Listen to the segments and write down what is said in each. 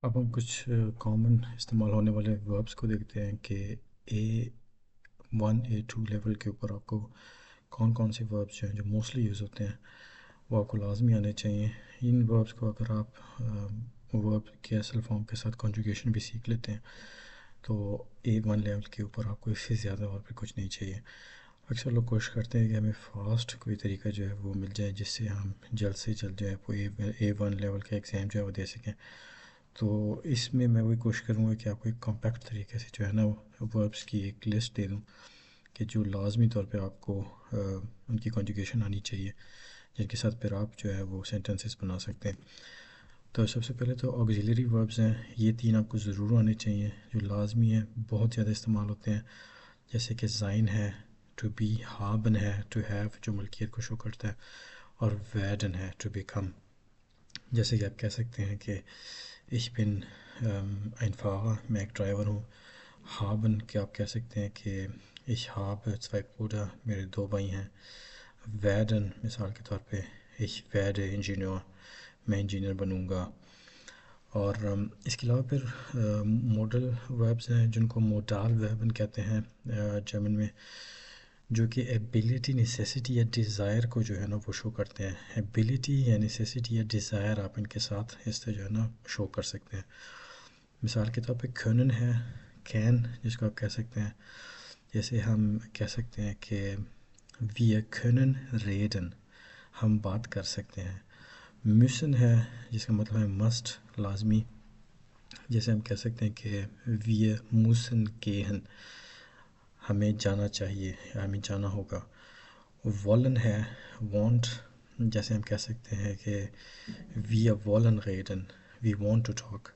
अब हम कुछ कॉमन इस्तेमाल होने वाले वर्ब्स को देखते हैं कि A1 A2 लेवल के ऊपर आपको कौन कौन से वर्ब्स जो हैं जो मोस्टली यूज़ होते हैं वो आपको लाजमी आने चाहिए। इन वर्ब्स को अगर आप वर्ब के असल फॉर्म के साथ कॉन्जुगेशन भी सीख लेते हैं तो A1 लेवल के ऊपर आपको इससे ज़्यादा और भी कुछ नहीं चाहिए। अक्सर लोग कोशिश करते हैं कि हमें फ़ास्ट कोई तरीका जो है वो मिल जाए जिससे हम जल्द से जल्द जो है वो A1 लेवल का एग्ज़ाम जो है वो दे सकें। तो इसमें मैं वही कोशिश करूँगा कि आपको एक कॉम्पैक्ट तरीके से जो है ना वर्ब्स की एक लिस्ट दे दूँ कि जो लाजमी तौर पे आपको उनकी कॉन्जुगेशन आनी चाहिए, जिनके साथ फिर आप जो है वो सेंटेंसेस बना सकते हैं। तो सबसे पहले तो ऑक्सिलरी वर्ब्स हैं, ये तीन आपको ज़रूर आने चाहिए जो लाजमी है, बहुत ज़्यादा इस्तेमाल होते हैं। जैसे कि ज़ाइन है, टू बी, हाबन है, टू हैव जो मलकियत को शो करता है, और वैडन है, टू बिकम। जैसे कि आप कह सकते हैं कि ich bin ein Fahrer, मैं एक ड्राइवर हूँ। haben के आप कह सकते हैं कि ich habe zwei Brüder, मेरे दो भाई हैं। werden मिसाल के तौर पे ich werde Ingenieur, मैं इंजीनियर बनूँगा। और इसके अलावा फिर मॉडल वर्ब्स हैं जिनको मोडाल वर्ब कहते हैं जर्मन में, जो कि एबिलिटी, नेसेसिटी या डिज़ायर को जो है ना वो शो करते हैं। एबिलिटी या नेसेसिटी या डिज़ायर आप इनके साथ इससे जो है ना शो कर सकते हैं। मिसाल के तौर पे können है, कैन जिसको आप कह सकते हैं। जैसे हम कह सकते हैं कि wir können reden, हम बात कर सकते हैं। müssen है जिसका मतलब है मस्ट, लाजमी। जैसे हम कह सकते हैं कि wir müssen gehen, हमें जाना चाहिए या हमें जाना होगा। wollen है want, जैसे हम कह सकते हैं कि wir wollen reden, we want to talk।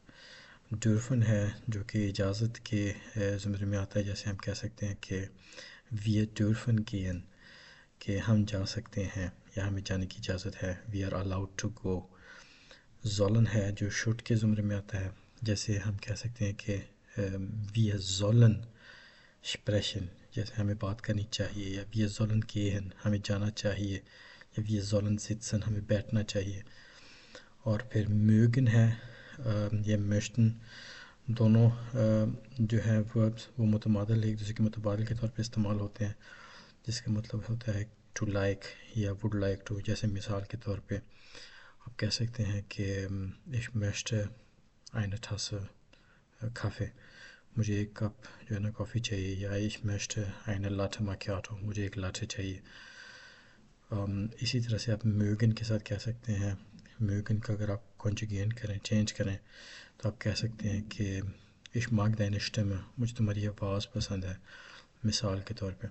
dürfen है जो कि इजाज़त के ज़ुमरे में आता है, जैसे हम कह सकते हैं कि wir dürfen gehen, कि हम जा सकते हैं या हमें जाने की इजाज़त है, we are allowed to go। sollen है जो should के ज़ुमरे में आता है, जैसे हम कह सकते हैं कि wir sollen sprechen, जैसे हमें बात करनी चाहिए, या wir sollen gehen, हमें जाना चाहिए, या wir sollen sitzen, हमें बैठना चाहिए। और फिर mögen है या möchten, दोनों जो है वर्ब्स वो मुतमादिल एक दूसरे के मुतबादिल के तौर पे इस्तेमाल होते हैं, जिसका मतलब होता है टू लाइक या वुड लाइक टू। जैसे मिसाल के तौर पे आप कह सकते हैं कि ich möchte eine Tasse Kaffee, मुझे एक कप जो है ना कॉफ़ी चाहिए, या ich möchte eine Latte Macchiato, मुझे एक लाटे चाहिए। इसी तरह से आप mögen के साथ कह सकते हैं। mögen का अगर आप कॉन्जुगेट करें, चेंज करें, तो आप कह सकते हैं कि ich mag deine Stimme, मुझे तुम्हारी आवाज़ पसंद है, मिसाल के तौर पे।